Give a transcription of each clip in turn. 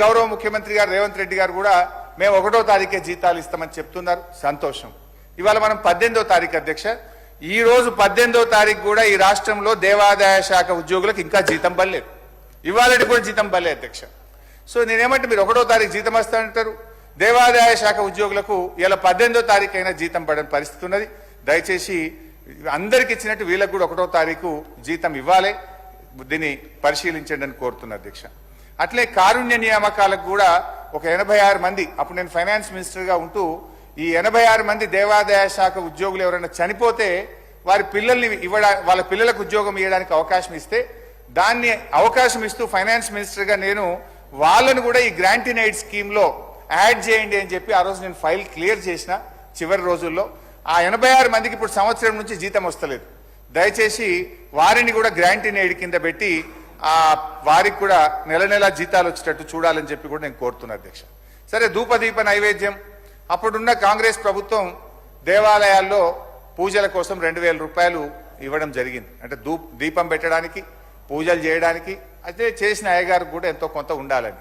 గౌరవ ముఖ్యమంత్రి గారు రేవంత్ రెడ్డి గారు కూడా మేము 1వ తారీఖే జీతాలు ఇస్తామని చెప్తున్నారు, సంతోషం. ఇవాళ మనం 18వ తారీఖు అధ్యక్ష, ఈ రోజు 18వ తారీఖు కూడా ఈ రాష్ట్రంలో దేవాదాయ శాఖ ఉద్యోగులకు ఇంకా జీతం పడలేదు, ఇవాళటి కూడా జీతం పడలేదు అధ్యక్ష. సో నేనేమంటే మీరు 1వ తారీఖు జీతం వస్తానంటారు, దేవాదాయ శాఖ ఉద్యోగులకు ఇలా 18వ తారీఖు అయినా జీతం పడని పరిస్థితి ఉన్నది. దయచేసి అందరికి ఇచ్చినట్టు వీళ్ళకు కూడా 1వ తారీఖు జీతం ఇవ్వాలి, దీన్ని పరిశీలించండి అని కోరుతున్నా అధ్యక్ష. అట్లే కారుణ్య నియామకాలకు కూడా ఒక 86 మంది, అప్పుడు నేను ఫైనాన్స్ మినిస్టర్గా ఉంటూ ఈ 86 మంది దేవాదాయ శాఖ ఉద్యోగులు ఎవరైనా చనిపోతే వారి పిల్లల్ని వాళ్ళ పిల్లలకు ఉద్యోగం ఇవ్వడానికి అవకాశం ఇస్తే దాన్ని అవకాశం ఇస్తూ ఫైనాన్స్ మినిస్టర్గా నేను వాళ్ళను కూడా ఈ గ్రాంట్ ఇన్ ఎయిడ్ స్కీమ్లో యాడ్ చేయండి అని చెప్పి ఆ రోజు నేను ఫైల్ క్లియర్ చేసిన చివరి రోజుల్లో. ఆ 86 మందికి ఇప్పుడు సంవత్సరం నుంచి జీతం వస్తలేదు. దయచేసి వారిని కూడా గ్రాంట్ ఇన్ ఎయిడ్ కింద పెట్టి వారికి కూడా నెల నెల జీతాలు వచ్చేటట్టు చూడాలని చెప్పి కూడా నేను కోరుతున్నా అధ్యక్ష. సరే, ధూపదీప నైవేద్యం అప్పుడున్న కాంగ్రెస్ ప్రభుత్వం దేవాలయాల్లో పూజల కోసం 2000 రూపాయలు ఇవ్వడం జరిగింది. అంటే దీపం పెట్టడానికి, పూజలు చేయడానికి, అయితే చేసిన అయ్యగారికి కూడా ఎంతో కొంత ఉండాలని.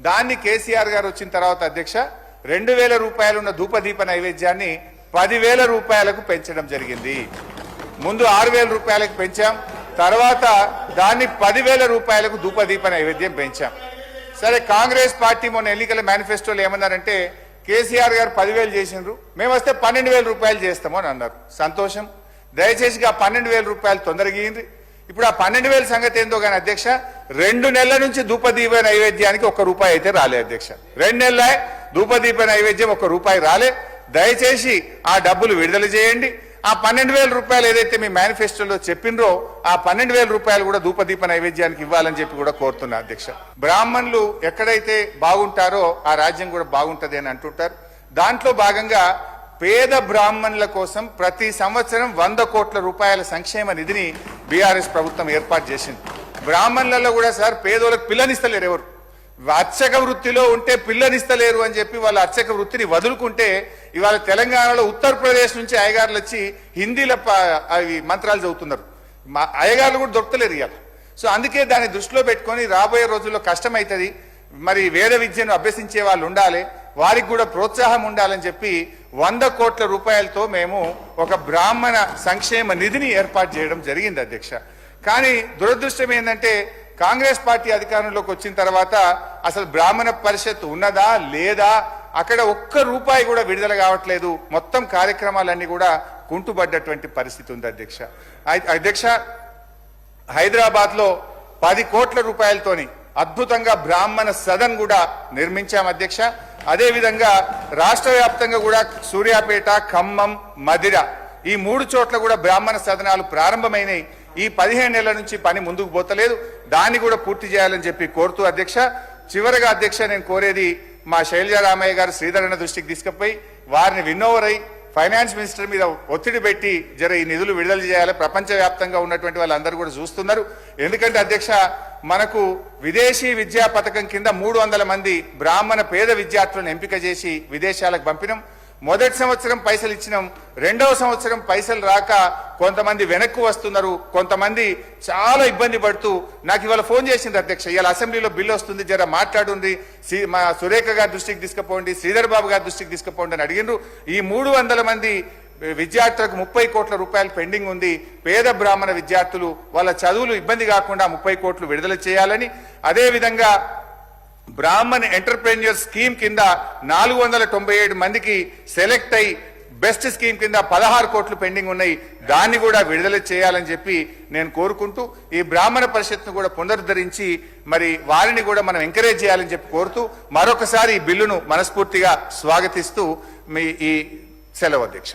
దాన్ని కేసీఆర్ గారు వచ్చిన తర్వాత అధ్యక్ష 2000 రూపాయలు ఉన్న ధూపదీప నైవేద్యాన్ని 10,000 రూపాయలకు పెంచడం జరిగింది. ముందు 6,000 రూపాయలకు పెంచాం, తర్వాత దాన్ని 10,000 రూపాయలకు ధూపదీప నైవేద్యం పెంచాం. సరే, కాంగ్రెస్ పార్టీ మొన్న ఎన్నికల మేనిఫెస్టోలో ఏమన్నారంటే కేసీఆర్ గారు 10,000 చేసిండ్రు, మేము వస్తే 12,000 రూపాయలు చేస్తాము అని అన్నారు, సంతోషం. దయచేసి ఆ 12,000 రూపాయలు తొందరగా ఇయ్యండి. ఇప్పుడు ఆ 12,000 సంగతి ఏందో కానీ అధ్యక్ష 2 నెలల నుంచి ధూపదీప నైవేద్యానికి ₹1 అయితే రాలే అధ్యక్ష. 2 నెలలే ధూపదీప నైవేద్యం ₹1 రాలే. దయచేసి ఆ డబ్బులు విడుదల చేయండి. ఆ 12,000 రూపాయలు ఏదైతే మీ మేనిఫెస్టోలో చెప్పినరో ఆ 12,000 రూపాయలు కూడా ధూపదీప నైవేద్యానికి ఇవ్వాలని చెప్పి కూడా కోరుతున్నా అధ్యక్ష. బ్రాహ్మణులు ఎక్కడైతే బాగుంటారో ఆ రాజ్యం కూడా బాగుంటది అని అంటుంటారు. దాంట్లో భాగంగా పేద బ్రాహ్మణుల కోసం ప్రతి సంవత్సరం 100 కోట్ల రూపాయల సంక్షేమ నిధిని బీఆర్ఎస్ ప్రభుత్వం ఏర్పాటు చేసింది. బ్రాహ్మణులలో కూడా సార్ పేదోళ్ళకి పిల్లనిస్తలేరు, ఎవరు అర్చక వృత్తిలో ఉంటే పిల్లనిస్తలేరు అని చెప్పి వాళ్ళ అర్చక వృత్తిని వదులుకుంటే ఇవాళ తెలంగాణలో ఉత్తరప్రదేశ్ నుంచి అయ్యగారులు వచ్చి హిందీలో అవి మంత్రాలు చదువుతున్నారు. అయ్యగారులు కూడా దొరకలేరు ఇవాళ. సో అందుకే దాన్ని దృష్టిలో పెట్టుకొని రాబోయే రోజుల్లో కష్టమవుతుంది, మరి వేద విద్యను అభ్యసించే వాళ్ళు ఉండాలి, వారికి కూడా ప్రోత్సాహం ఉండాలని చెప్పి 100 కోట్ల రూపాయలతో మేము ఒక బ్రాహ్మణ సంక్షేమ నిధిని ఏర్పాటు చేయడం జరిగింది అధ్యక్ష. కానీ దురదృష్టం ఏంటంటే కాంగ్రెస్ పార్టీ అధికారంలోకి వచ్చిన తర్వాత అసలు బ్రాహ్మణ పరిషత్ ఉన్నదా లేదా, అక్కడ ₹1 కూడా విడుదల కావట్లేదు. మొత్తం కార్యక్రమాలన్నీ కూడా కుంటుపడ్డటువంటి పరిస్థితి ఉంది అధ్యక్ష. అధ్యక్ష, హైదరాబాద్ లో 10 కోట్ల రూపాయలతోని అద్భుతంగా బ్రాహ్మణ సదన్ కూడా నిర్మించాం అధ్యక్ష. అదే విధంగా రాష్ట్ర వ్యాప్తంగా కూడా సూర్యాపేట, ఖమ్మం, మదిర ఈ 3 చోట్ల కూడా బ్రాహ్మణ సదనాలు ప్రారంభమైనవి. ఈ 15 నెలల నుంచి పని ముందుకు పోతలేదు, దాన్ని కూడా పూర్తి చేయాలని చెప్పి కోరుతూ అధ్యక్ష, చివరిగా అధ్యక్ష నేను కోరేది మా శైలజారామయ్య గారు శ్రీధరణ దృష్టికి తీసుకుపోయి వారిని విన్నోవర్ అయి ఫైనాన్స్ మినిస్టర్ మీద ఒత్తిడి పెట్టి ఈ నిధులు విడుదల చేయాలి. ప్రపంచవ్యాప్తంగా ఉన్నటువంటి వాళ్ళందరూ కూడా చూస్తున్నారు. ఎందుకంటే అధ్యక్ష మనకు విదేశీ విద్యా పథకం కింద 300 మంది బ్రాహ్మణ పేద విద్యార్థులను ఎంపిక చేసి విదేశాలకు పంపినాం. మొదటి సంవత్సరం పైసలు ఇచ్చినాం, 2వ సంవత్సరం పైసలు రాక కొంతమంది వెనక్కు వస్తున్నారు, కొంతమంది చాలా ఇబ్బంది పడుతూ నాకు ఇవాళ ఫోన్ చేసింది అధ్యక్ష, ఇవాళ అసెంబ్లీలో బిల్లు వస్తుంది, జర మాట్లాడుంది, మా సురేఖ గారి దృష్టికి తీసుకుపోండి, శ్రీధర్ బాబు గారి దృష్టికి తీసుకుపోండి అని అడిగినారు. ఈ 300 మంది విద్యార్థులకు 30 కోట్ల రూపాయలు పెండింగ్ ఉంది. పేద బ్రాహ్మణ విద్యార్థులు వాళ్ళ చదువులు ఇబ్బంది కాకుండా 30 కోట్లు విడుదల చేయాలని, అదేవిధంగా బ్రాహ్మణ్ ఎంటర్ప్రెన్యూర్ స్కీమ్ కింద 497 మందికి సెలెక్ట్ అయి బెస్ట్ స్కీమ్ కింద 16 కోట్లు పెండింగ్ ఉన్నాయి, దాన్ని కూడా విడుదల చేయాలని చెప్పి నేను కోరుకుంటూ ఈ బ్రాహ్మణ పరిషత్ను కూడా పునరుద్ధరించి మరి వారిని కూడా మనం ఎంకరేజ్ చేయాలని చెప్పి కోరుతూ మరొకసారి ఈ బిల్లును మనస్ఫూర్తిగా స్వాగతిస్తూ మీ ఈ సెలవు అధ్యక్ష.